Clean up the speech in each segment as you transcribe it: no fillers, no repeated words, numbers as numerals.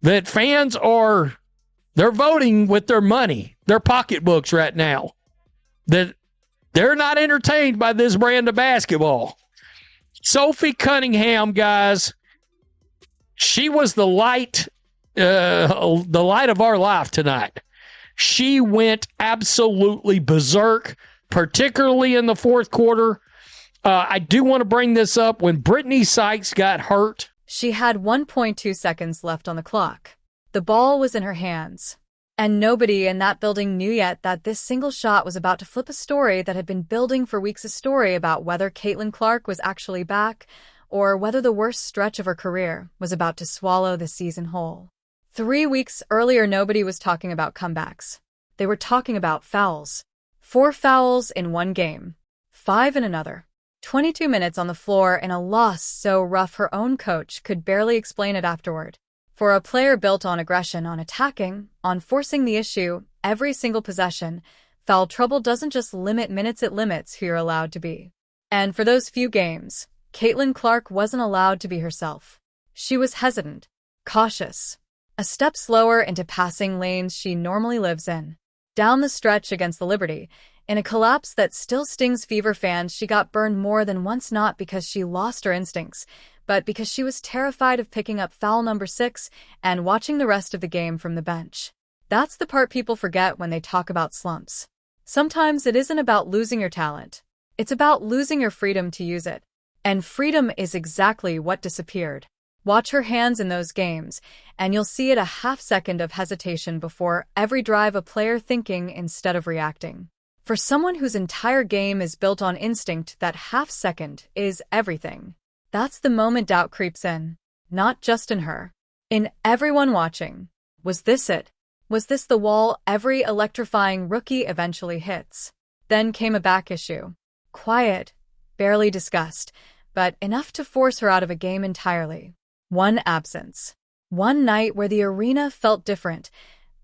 that fans are, they're voting with their money, their pocketbooks right now, that they're not entertained by this brand of basketball. Sophie Cunningham, guys, she was the light of our life tonight. She went absolutely berserk, particularly in the fourth quarter. I do want to bring this up. When Brittany Sykes got hurt, she had 1.2 seconds left on the clock. The ball was in her hands. And nobody in that building knew yet that this single shot was about to flip a story that had been building for weeks, a story about whether Caitlin Clark was actually back or whether the worst stretch of her career was about to swallow the season whole. 3 weeks earlier, nobody was talking about comebacks. They were talking about fouls. 4 fouls in one game, 5 in another. 22 minutes on the floor in a loss so rough her own coach could barely explain it afterward. For a player built on aggression, on attacking, on forcing the issue, every single possession, foul trouble doesn't just limit minutes, it limits who you're allowed to be. And for those few games, Caitlin Clark wasn't allowed to be herself. She was hesitant, cautious, a step slower into passing lanes she normally lives in. Down the stretch against the Liberty, in a collapse that still stings Fever fans, she got burned more than once, not because she lost her instincts, but because she was terrified of picking up foul number 6 and watching the rest of the game from the bench. That's the part people forget when they talk about slumps. Sometimes it isn't about losing your talent. It's about losing your freedom to use it. And freedom is exactly what disappeared. Watch her hands in those games, and you'll see it, a half-second of hesitation before every drive, a player thinking instead of reacting. For someone whose entire game is built on instinct, that half-second is everything. That's the moment doubt creeps in. Not just in her. In everyone watching. Was this it? Was this the wall every electrifying rookie eventually hits? Then came a back issue. Quiet, barely discussed, but enough to force her out of a game entirely. One absence. One night where the arena felt different,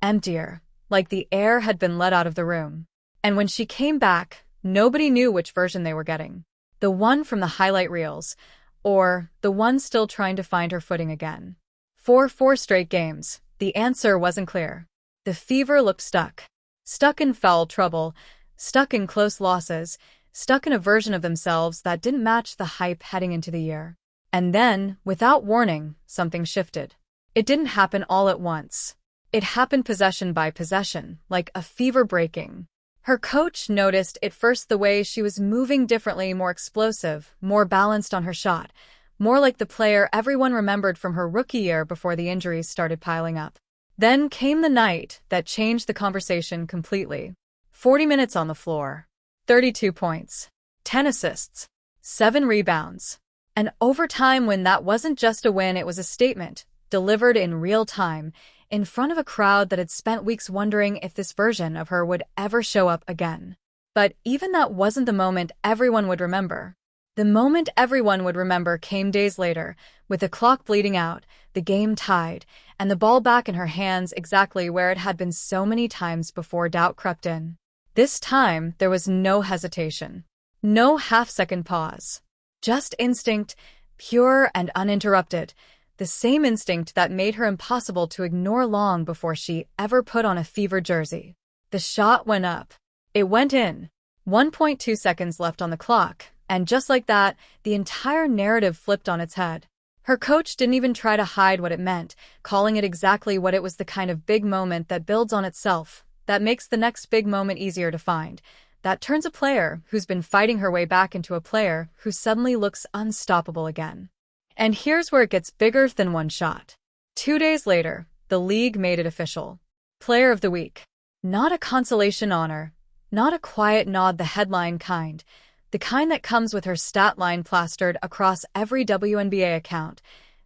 emptier, like the air had been let out of the room. And when she came back, nobody knew which version they were getting. The one from the highlight reels, or the one still trying to find her footing again. For 4 straight games, the answer wasn't clear. The Fever looked stuck. Stuck in foul trouble, stuck in close losses, stuck in a version of themselves that didn't match the hype heading into the year. And then, without warning, something shifted. It didn't happen all at once. It happened possession by possession, like a fever breaking. Her coach noticed it first, the way she was moving differently, more explosive, more balanced on her shot, more like the player everyone remembered from her rookie year before the injuries started piling up. Then came the night that changed the conversation completely. 40 minutes on the floor, 32 points, 10 assists, 7 rebounds. An overtime when that wasn't just a win, it was a statement, delivered in real time, in front of a crowd that had spent weeks wondering if this version of her would ever show up again. But even that wasn't the moment everyone would remember. The moment everyone would remember came days later, with the clock bleeding out, the game tied, and the ball back in her hands exactly where it had been so many times before doubt crept in. This time, there was no hesitation. No half-second pause. Just instinct, pure and uninterrupted. The same instinct that made her impossible to ignore long before she ever put on a Fever jersey. The shot went up. It went in. 1.2 seconds left on the clock, and just like that, the entire narrative flipped on its head. Her coach didn't even try to hide what it meant, calling it exactly what it was, the kind of big moment that builds on itself, that makes the next big moment easier to find, that turns a player who's been fighting her way back into a player who suddenly looks unstoppable again. And here's where it gets bigger than one shot. 2 days later, the league made it official. Player of the Week. Not a consolation honor, not a quiet nod, the headline kind, the kind that comes with her stat line plastered across every WNBA account,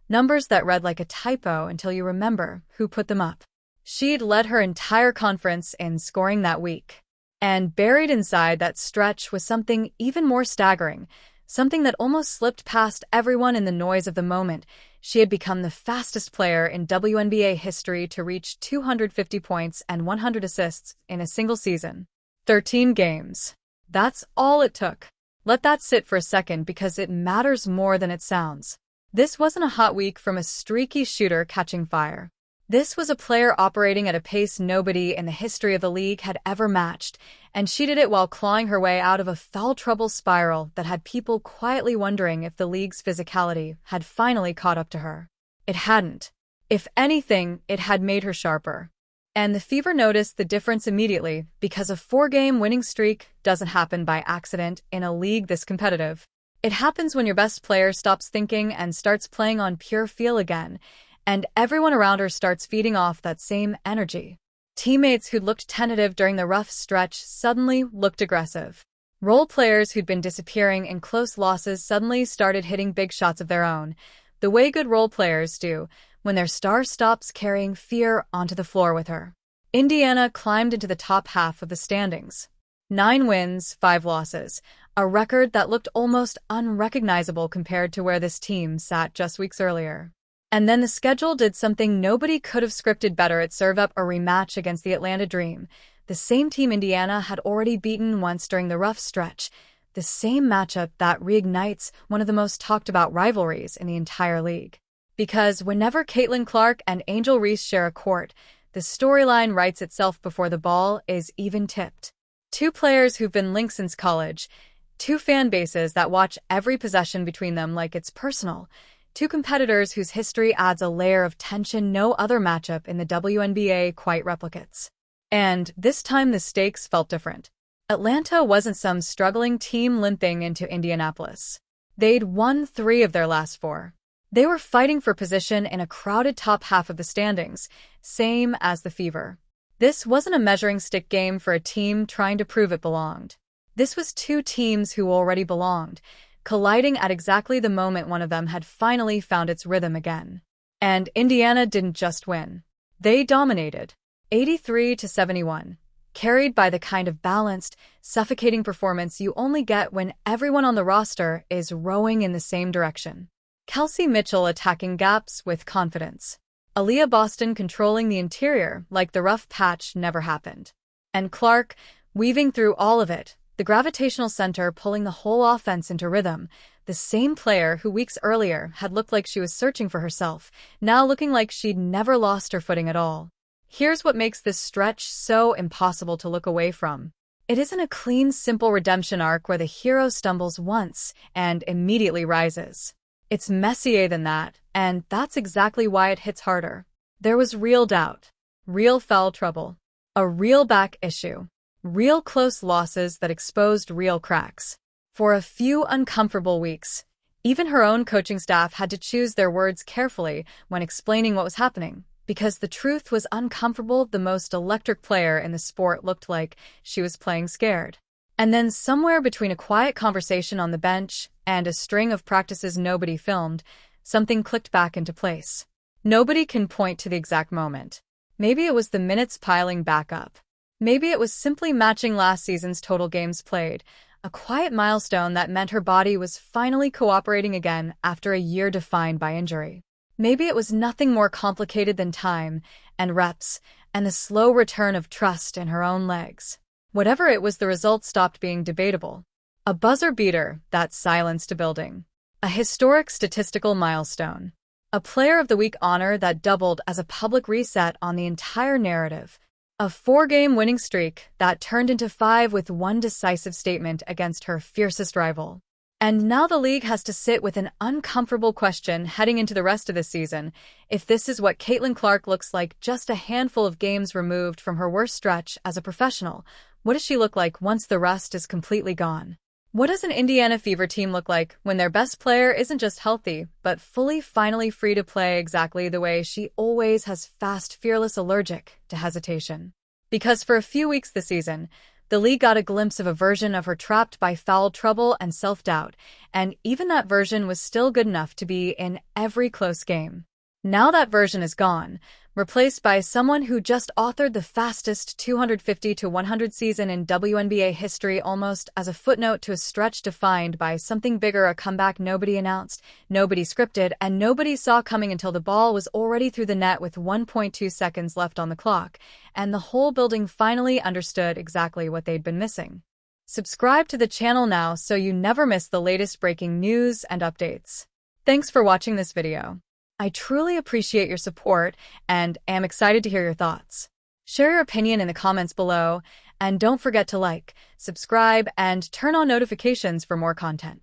numbers that read like a typo until you remember who put them up. She'd led her entire conference in scoring that week. And buried inside that stretch was something even more staggering, something that almost slipped past everyone in the noise of the moment. She had become the fastest player in WNBA history to reach 250 points and 100 assists in a single season. 13 games. That's all it took. Let that sit for a second, because it matters more than it sounds. This wasn't a hot week from a streaky shooter catching fire. This was a player operating at a pace nobody in the history of the league had ever matched, and she did it while clawing her way out of a foul trouble spiral that had people quietly wondering if the league's physicality had finally caught up to her. It hadn't. If anything, it had made her sharper. And the Fever noticed the difference immediately, because a 4-game winning streak doesn't happen by accident in a league this competitive. It happens when your best player stops thinking and starts playing on pure feel again, and everyone around her starts feeding off that same energy. Teammates who'd looked tentative during the rough stretch suddenly looked aggressive. Role players who'd been disappearing in close losses suddenly started hitting big shots of their own, the way good role players do when their star stops carrying fear onto the floor with her. Indiana climbed into the top half of the standings. 9 wins, 5 losses, a record that looked almost unrecognizable compared to where this team sat just weeks earlier. And then the schedule did something nobody could have scripted better. It served up a rematch against the Atlanta Dream, the same team Indiana had already beaten once during the rough stretch, the same matchup that reignites one of the most talked about rivalries in the entire league. Because whenever Caitlin Clark and Angel Reese share a court, the storyline writes itself before the ball is even tipped. 2 players who've been linked since college, 2 fan bases that watch every possession between them like it's personal, 2 competitors whose history adds a layer of tension no other matchup in the WNBA quite replicates. And this time the stakes felt different. Atlanta wasn't some struggling team limping into Indianapolis. They'd won 3 of their last 4. They were fighting for position in a crowded top half of the standings, same as the Fever. This wasn't a measuring stick game for a team trying to prove it belonged. This was 2 teams who already belonged, colliding at exactly the moment one of them had finally found its rhythm again. And Indiana didn't just win. They dominated. 83-71. Carried by the kind of balanced, suffocating performance you only get when everyone on the roster is rowing in the same direction. Kelsey Mitchell attacking gaps with confidence. Aaliyah Boston controlling the interior like the rough patch never happened. And Clark, weaving through all of it, the gravitational center pulling the whole offense into rhythm, the same player who weeks earlier had looked like she was searching for herself, now looking like she'd never lost her footing at all. Here's what makes this stretch so impossible to look away from. It isn't a clean, simple redemption arc where the hero stumbles once and immediately rises. It's messier than that, and that's exactly why it hits harder. There was real doubt, real foul trouble, a real back issue, real close losses that exposed real cracks. For a few uncomfortable weeks, even her own coaching staff had to choose their words carefully when explaining what was happening, because the truth was uncomfortable. The most electric player in the sport looked like she was playing scared. And then somewhere between a quiet conversation on the bench and a string of practices nobody filmed, something clicked back into place. Nobody can point to the exact moment. Maybe it was the minutes piling back up. Maybe it was simply matching last season's total games played, a quiet milestone that meant her body was finally cooperating again after a year defined by injury. Maybe it was nothing more complicated than time and reps and the slow return of trust in her own legs. Whatever it was, the result stopped being debatable. A buzzer beater that silenced a building. A historic statistical milestone. A Player of the Week honor that doubled as a public reset on the entire narrative. A 4-game winning streak that turned into 5 with one decisive statement against her fiercest rival. And now the league has to sit with an uncomfortable question heading into the rest of the season. If this is what Caitlin Clark looks like just a handful of games removed from her worst stretch as a professional, what does she look like once the rust is completely gone? What does an Indiana Fever team look like when their best player isn't just healthy, but finally free to play exactly the way she always has, fast, fearless, allergic to hesitation? Because for a few weeks this season, the league got a glimpse of a version of her trapped by foul trouble and self-doubt, and even that version was still good enough to be in every close game. Now that version is gone, replaced by someone who just authored the fastest 250-100 season in WNBA history, almost as a footnote to a stretch defined by something bigger, a comeback nobody announced, nobody scripted, and nobody saw coming until the ball was already through the net with 1.2 seconds left on the clock, and the whole building finally understood exactly what they'd been missing. Subscribe to the channel now so you never miss the latest breaking news and updates. Thanks for watching this video. I truly appreciate your support and am excited to hear your thoughts. Share your opinion in the comments below, and don't forget to like, subscribe, and turn on notifications for more content.